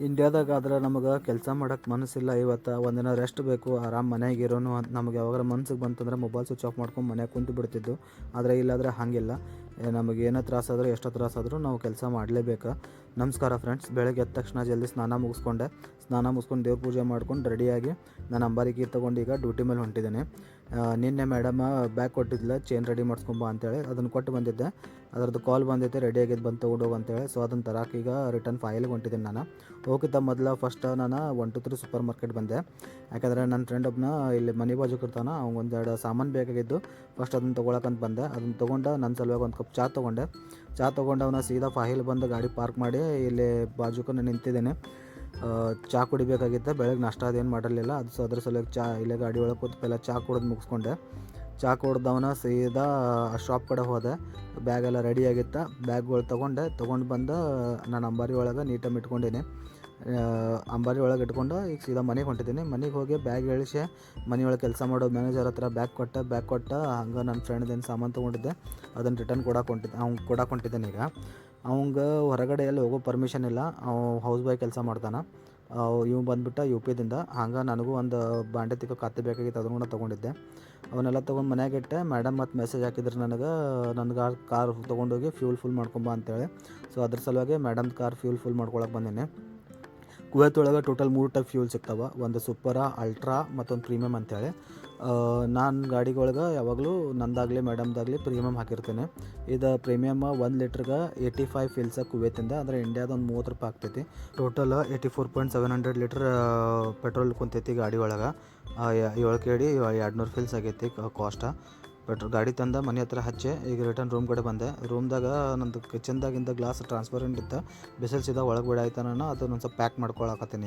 ಇಂಡಿಯಾದಾಗ ಆದ್ರೆ ನಮಗೆ ಕೆಲಸ ಮಾಡೋಕ್ಕೆ ಮನಸ್ಸಿಲ್ಲ. ಇವತ್ತು ಒಂದಿನ ರೆಸ್ಟ್ ಬೇಕು, ಆರಾಮ್ ಮನೆಯಾಗ ಇರೋನು ಅಂತ ನಮಗೆ ಯಾವಾಗಾರ ಮನ್ಸಿಗೆ ಬಂತಂದ್ರೆ ಮೊಬೈಲ್ ಸ್ವಿಚ್ ಆಫ್ ಮಾಡ್ಕೊಂಡು ಮನ್ಯಾಗ ಕುಂತು ಬಿಡ್ತಿದ್ದು. ಆದರೆ ಇಲ್ಲಾಂದರೆ ಹಾಗಿಲ್ಲ, ನಮಗೆ ಏನೋ ತ್ರಾಸಾದರೂ ಎಷ್ಟೋ ತ್ರಾಸಾದರೂ ನಾವು ಕೆಲಸ ಮಾಡಲೇಬೇಕು. ನಮಸ್ಕಾರ ಫ್ರೆಂಡ್ಸ್. ಬೆಳಗ್ಗೆ ಎದ್ದ ತಕ್ಷಣ ಜಲ್ದಿ ಸ್ನಾನ ಮುಗಿಸ್ಕೊಂಡು ದೇವ್ರ ಪೂಜೆ ಮಾಡ್ಕೊಂಡು ರೆಡಿಯಾಗಿ ನಾನು ಅಂಬಾರಿಗೆ ತೊಗೊಂಡು ಈಗ ಡ್ಯೂಟಿ ಮೇಲೆ ಹೊಂಟಿದ್ದೇನೆ. ನಿನ್ನೆ ಮೇಡಮ ಬ್ಯಾಗ್ ಕೊಟ್ಟಿದ್ಲ, ಚೇನ್ ರೆಡಿ ಮಾಡಿಸ್ಕೊಂಬ ಅಂತೇಳಿ ಅದನ್ನು ಕೊಟ್ಟು ಬಂದಿದ್ದೆ. ಅದರದ್ದು ಕಾಲ್ ಬಂದೈತೆ, ರೆಡಿ ಆಗಿದ್ದು ಬಂದು ತೊಗೊಂಡೋಗು ಅಂತೇಳಿ. ಸೊ ಅದನ್ನು ತರಕ್ಕೆ ಈಗ ರಿಟರ್ನ್ ಫೈಲಿಗೆ ಹೊಂಟಿದ್ದೀನಿ. ನಾನು ಹೋಗಿದ್ದ ಮೊದಲು ಫಸ್ಟ್ ನಾನು 123 ಸೂಪರ್ ಮಾರ್ಕೆಟ್ ಬಂದೆ. ಯಾಕಂದರೆ ನನ್ನ ಫ್ರೆಂಡ್ ಒಬ್ಬನ ಇಲ್ಲಿ ಮನೆ ಬಾಜುಕ್ ಇರ್ತಾನೆ, ಅವ್ನಿಗೆ ಒಂದೆರಡು ಸಾಮಾನು ಬೇಕಾಗಿದ್ದು. ಫಸ್ಟ್ ಅದನ್ನು ತೊಗೊಳಕಂತ ಬಂದೆ. ಅದನ್ನು ತೊಗೊಂಡು ನನ್ನ ಸಲುವಾಗಿ ಒಂದು ಕಪ್ ಚಹಾ ತೊಗೊಂಡು ಅವನ ಸೀದಾ ಫಾಹಿಲ್ ಬಂದು ಗಾಡಿ ಪಾರ್ಕ್ ಮಾಡಿ ಇಲ್ಲಿ ಬಾಜುಕನ್ನು ನಿಂತಿದ್ದೇನೆ. ಚಹಾ ಕುಡಿಬೇಕಾಗಿತ್ತು. ಬೆಳಗ್ಗೆ ನಾಷ್ಟ ಅದೇನು ಮಾಡಿರಲಿಲ್ಲ, ಅದ್ರ ಸಲುವಾಗಿ ಇಲ್ಲೇ ಗಾಡಿ ಒಳಗೆ ಕೂತು ಪೆಲ್ಲ ಚಹಾ ಕುಡಿದು ಮುಗಿಸ್ಕೊಂಡೆ. ಚಹಾ ಕುಡ್ದವನ ಸೀದಾ ಶಾಪ್ ಕಡೆ ಹೋದೆ. ಬ್ಯಾಗೆಲ್ಲ ರೆಡಿಯಾಗಿತ್ತು. ಬ್ಯಾಗ್ಗಳು ತೊಗೊಂಡು ಬಂದು ನಾನು ಅಂಬಾರಿ ಒಳಗೆ ನೀಟಾಗಿ ಇಟ್ಕೊಂಡೀನಿ. ಅಂಬಾರಿ ಒಳಗೆ ಇಟ್ಕೊಂಡು ಈಗ ಸೀದಾ ಮನೆಗೆ ಹೊಂಟಿದ್ದೀನಿ. ಮನೆಗೆ ಹೋಗಿ ಬ್ಯಾಗ್ ಇಳಿಸಿ ಮನೆಯೊಳಗೆ ಕೆಲಸ ಮಾಡೋ ಮ್ಯಾನೇಜರ್ ಹತ್ರ ಬ್ಯಾಗ್ ಕೊಟ್ಟು ಹಂಗೆ ನನ್ನ ಫ್ರೆಂಡ್ದೇನು ಸಾಮಾನು ತೊಗೊಂಡಿದ್ದೆ ಅದನ್ನು ರಿಟರ್ನ್ ಕೊಡಕ್ಕೆ ಹೊಂಟಿದ್ದೇನೆ. ಈಗ ಅವಂಗೆ ಹೊರಗಡೆ ಎಲ್ಲಿ ಹೋಗೋ ಪರ್ಮಿಷನ್ ಇಲ್ಲ, ಹೌಸ್ ಬಾಯ್ ಕೆಲಸ ಮಾಡ್ತಾನೆ. ಇವು ಬಂದುಬಿಟ್ಟು ಯು ಪಿದಿಂದ. ಹಂಗೆ ನನಗೂ ಒಂದು ಬಾಂಡೆ ತಿಕ್ಕೋ ಕತ್ತಿ ಬೇಕಾಗಿತ್ತು, ಅದನ್ನು ಕೂಡ ತೊಗೊಂಡಿದ್ದೆ. ಅವನ್ನೆಲ್ಲ ತೊಗೊಂಡು ಮನೆಯಾಗ ಇಟ್ಟೆ. ಮೇಡಮ್ ಮತ್ತು ಮೆಸೇಜ್ ಹಾಕಿದ್ರು ನನಗೆ ಕಾರ್ ತೊಗೊಂಡೋಗಿ ಫ್ಯೂಲ್ ಫುಲ್ ಮಾಡ್ಕೊಂಬ ಅಂತೇಳಿ. ಸೊ ಅದ್ರ ಸಲುವಾಗಿ ಮೇಡಮ್ದು ಕಾರ್ ಫ್ಯೂಲ್ ಫುಲ್ ಮಾಡ್ಕೊಳಕ್ಕೆ ಬಂದೀನಿ. ಕುವೈತ್ ಒಳಗೆ ಟೋಟಲ್ 3 ಟೈಪ್ ಫ್ಯೂಲ್ ಸಿಗ್ತಾವೆ. ಒಂದು ಸೂಪರ, ಅಲ್ಟ್ರಾ ಮತ್ತೊಂದು ಪ್ರೀಮಿಯಮ್ ಅಂತೇಳಿ. ನಾನು ಗಾಡಿಗಳ್ಗೆ ಯಾವಾಗಲೂ ನಂದಾಗಲಿ ಮೇಡಮ್ದಾಗಲಿ ಪ್ರೀಮಿಯಮ್ ಹಾಕಿರ್ತೀನಿ. ಇದು ಪ್ರೀಮಿಯಮ್ 1 ಲೀಟ್ರಿಗೆ 85 ಫಿಲ್ಸ ಕುವೈತಿಂದ, ಅಂದರೆ ಇಂಡಿಯಾದ ಒಂದು 30 ರೂಪಾಯಿ ಆಗ್ತೈತಿ. ಟೋಟಲ್ 84.700 ಲೀಟ್ರ್ ಪೆಟ್ರೋಲ್ ಕುಂತೈತಿ ಗಾಡಿ ಒಳಗೆ. 7 KD 200 ಫಿಲ್ಸ್ ಆಗೈತಿ ಕಾಸ್ಟ್. ಗಾಡಿ ತಂದ ಮನೆ ಹತ್ರ ಹಚ್ಚಿ ಈಗ ರಿಟರ್ನ್ ರೂಮ್ ಕಡೆ ಬಂದೆ. ರೂಮ್ದಾಗ ನಂದು ಕಿಚನ್ದಾಗಿಂದ ಗ್ಲಾಸ್ ಟ್ರಾನ್ಸ್ಪರೆಂಟ್ ಇತ್ತು, ಬಿಸಿಲು ಸೀದಾ ಒಳಗೆ ಬಿಡಾಯ್ತಾನ. ಅದನ್ನು ಒಂದು ಸ್ವಲ್ಪ ಪ್ಯಾಕ್ ಮಾಡ್ಕೊಳಕತ್ತೀನಿ.